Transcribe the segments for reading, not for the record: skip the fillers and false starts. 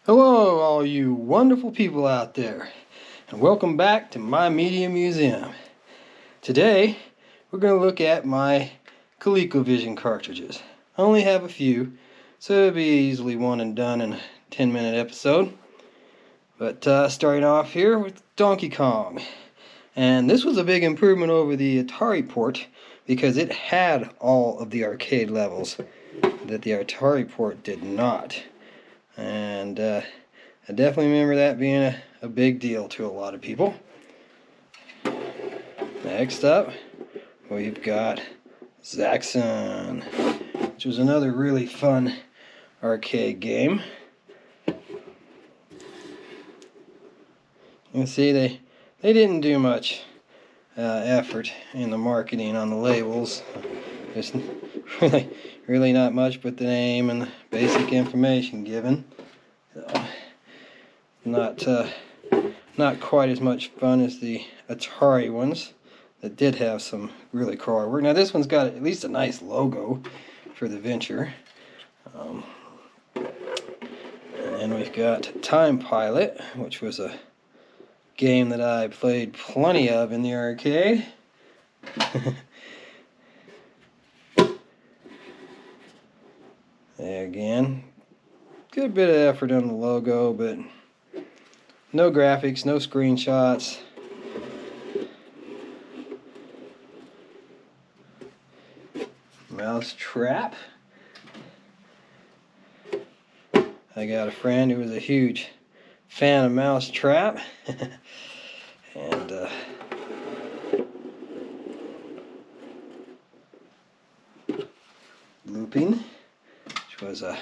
Hello, all you wonderful people out there, and welcome back to my media museum. Today, we're going to look at my ColecoVision cartridges. I only have a few, so it'll be easily one and done in a 10-minute episode. But starting off here with Donkey Kong. And this was a big improvement over the Atari port because it had all of the arcade levels that the Atari port did not. And I definitely remember that being a big deal to a lot of people. Next up, we've got Zaxxon, which was another really fun arcade game. You can see they didn't do much effort in the marketing on the labels. There's really not much but the name and the basic information given. Not quite as much fun as the Atari ones that did have some really cool artwork. Now this one's got at least a nice logo for the venture. And we've got Time Pilot, which was a game that I played plenty of in the arcade. There again, good bit of effort on the logo, but no graphics, no screenshots. Mouse Trap. I got a friend who was a huge fan of Mouse Trap. And Looping, which was a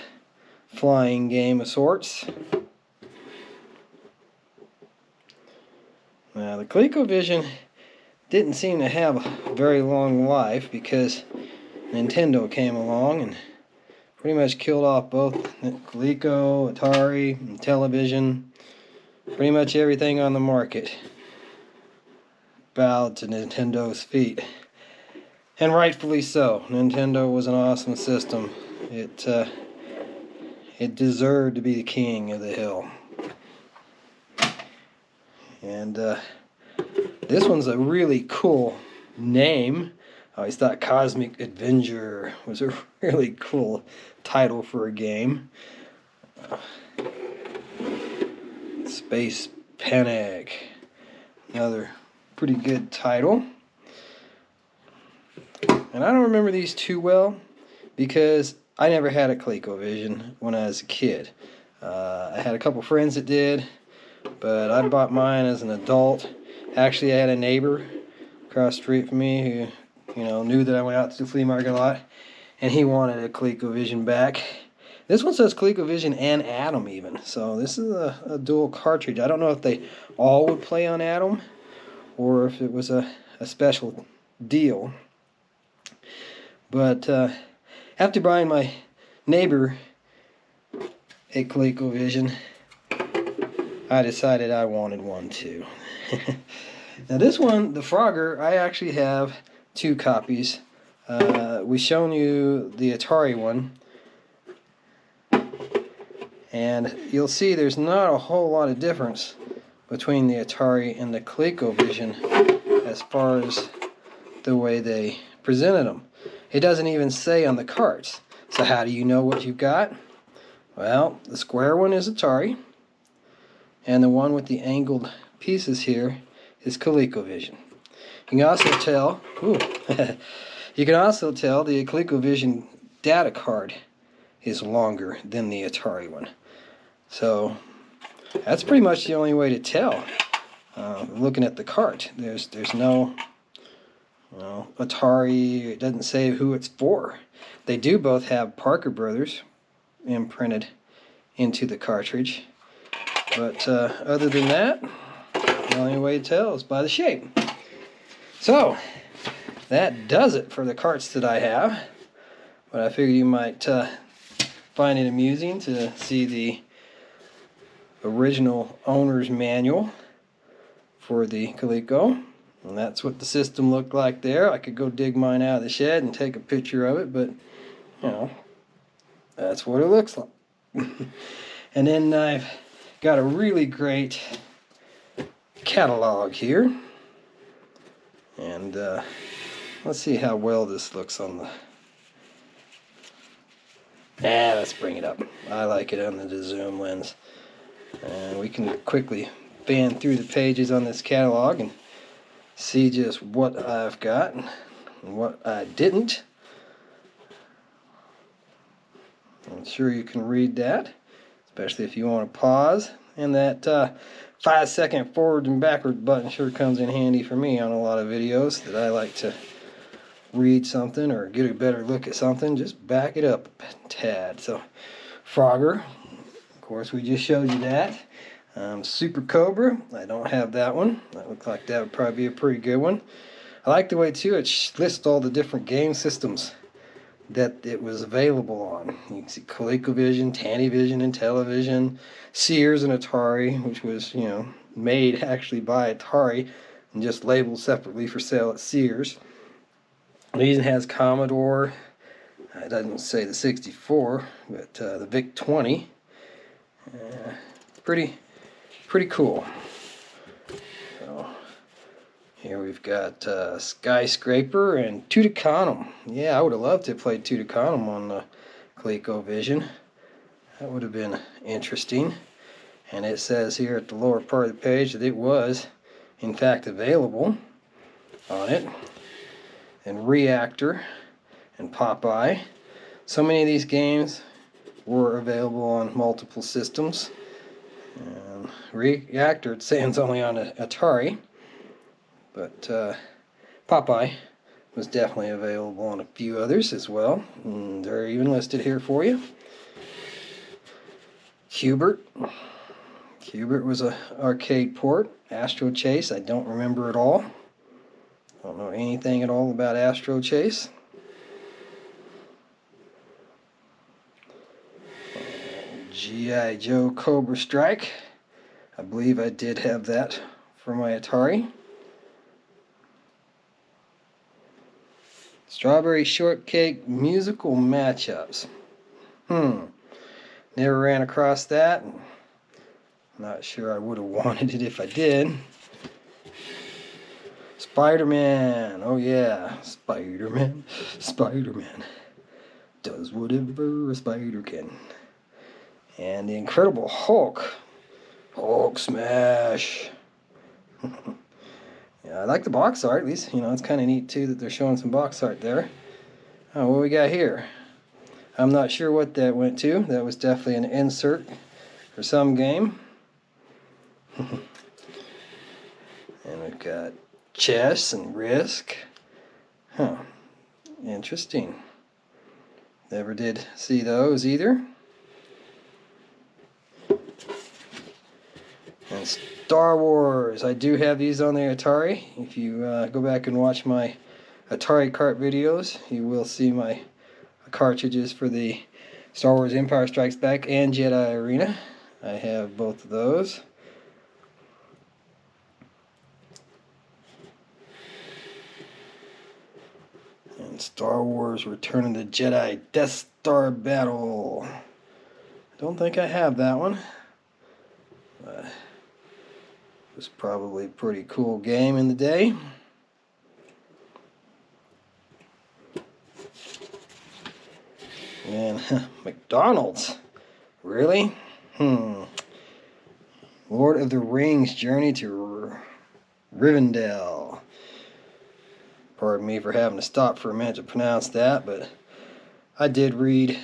flying game of sorts. Now the ColecoVision didn't seem to have a very long life because Nintendo came along and pretty much killed off both Coleco, Atari, and television. Pretty much everything on the market bowed to Nintendo's feet. And rightfully so. Nintendo was an awesome system. It deserved to be the king of the hill. And this one's a really cool name. I always thought Cosmic Adventure was a really cool title for a game. Space Panic, another pretty good title. And I don't remember these too well because I never had a ColecoVision when I was a kid. I had a couple friends that did, but I bought mine as an adult. Actually, I had a neighbor across the street from me who, knew that I went out to the flea market a lot, and he wanted a ColecoVision back. This one says ColecoVision and Atom even, so this is a dual cartridge. I don't know if they all would play on Atom or if it was a special deal. But after buying my neighbor a ColecoVision, I decided I wanted one too. Now this one, the Frogger, I actually have two copies. We've shown you the Atari one, and you'll see there's not a whole lot of difference between the Atari and the ColecoVision as far as the way they presented them. It doesn't even say on the carts. So how do you know what you've got? Well, the square one is Atari, and the one with the angled pieces here is ColecoVision. You can also tell, you can also tell the ColecoVision data card is longer than the Atari one. So that's pretty much the only way to tell. Looking at the cart, there's no Atari. It doesn't say who it's for. They do both have Parker Brothers imprinted into the cartridge, but other than that, the only way to tell is by the shape. So that does it for the carts that I have. But I figured you might find it amusing to see the original owner's manual for the Coleco. And that's what the system looked like there. I could go dig mine out of the shed and take a picture of it, but that's what it looks like. And then I've got a really great catalog here. And let's see how well this looks on the... let's bring it up. I like it under the zoom lens. And we can quickly fan through the pages on this catalog and see just what I've got and what I didn't. I'm sure you can read that, especially if you want to pause. And that 5-second forward and backward button sure comes in handy for me on a lot of videos that I like to read something or get a better look at something. Just back it up a tad. So, Frogger, of course, we just showed you that. Super Cobra, I don't have that one. That looks like that would probably be a pretty good one. I like the way too it lists all the different game systems that it was available on. You can see ColecoVision, Tandyvision, and Intellivision, Sears and Atari, which was, you know, made actually by Atari and just labeled separately for sale at Sears. It even has Commodore. It doesn't say the 64, but the VIC-20. Pretty cool. So, here we've got Skyscraper and Tutankamon. Yeah, I would have loved to have played Tutankamon on the ColecoVision. That would have been interesting. And it says here at the lower part of the page that it was, in fact, available on it. And Reactor and Popeye. So many of these games were available on multiple systems. And Reactor, it stands only on Atari. But Popeye was definitely available on a few others as well. And they're even listed here for you. Hubert. Hubert was an arcade port. Astro Chase, I don't remember at all. Don't know anything at all about Astro Chase. G.I. Joe Cobra Strike. I believe I did have that for my Atari. Strawberry Shortcake musical matchups. Never ran across that. Not sure I would have wanted it if I did. Spider-Man. Oh yeah, Spider-Man. Spider-Man does whatever a spider can. And the Incredible Hulk. Hulk smash. Yeah, I like the box art. At least, you know, it's kind of neat too that they're showing some box art there. Oh, what we got here? I'm not sure what that went to. That was definitely an insert for some game. And we've got chess and Risk. Huh. Interesting. Never did see those either. And Star Wars. I do have these on the Atari. If you go back and watch my Atari cart videos, you will see my cartridges for the Star Wars Empire Strikes Back and Jedi Arena. I have both of those. And Star Wars Return of the Jedi Death Star Battle. I don't think I have that one. But it was probably a pretty cool game in the day. And McDonald's. Really? Lord of the Rings Journey to Rivendell. Pardon me for having to stop for a minute to pronounce that, but I did read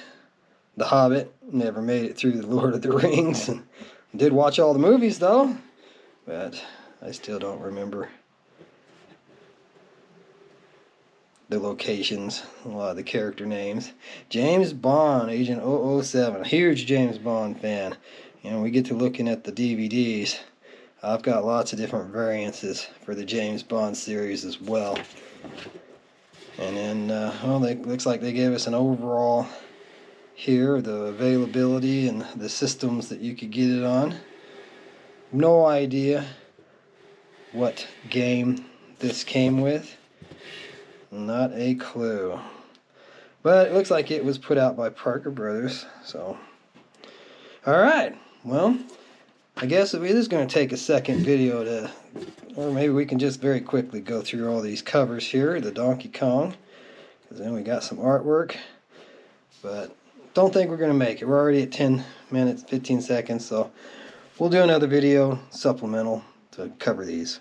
The Hobbit. Never made it through the Lord of the Rings. And did watch all the movies though, but I still don't remember the locations, a lot of the character names. James Bond, Agent 007, huge James Bond fan. You know, we get to looking at the DVDs. I've got lots of different variances for the James Bond series as well. And then, well, it looks like they gave us an overall here, the availability and the systems that you could get it on. No idea what game this came with. Not a clue. But it looks like it was put out by Parker Brothers. So, alright. well, I guess it is going to take a second video to, or maybe we can just very quickly go through all these covers here, the Donkey Kong, because then we got some artwork, but don't think we're going to make it. We're already at 10 minutes, 15 seconds, so we'll do another video, supplemental, to cover these.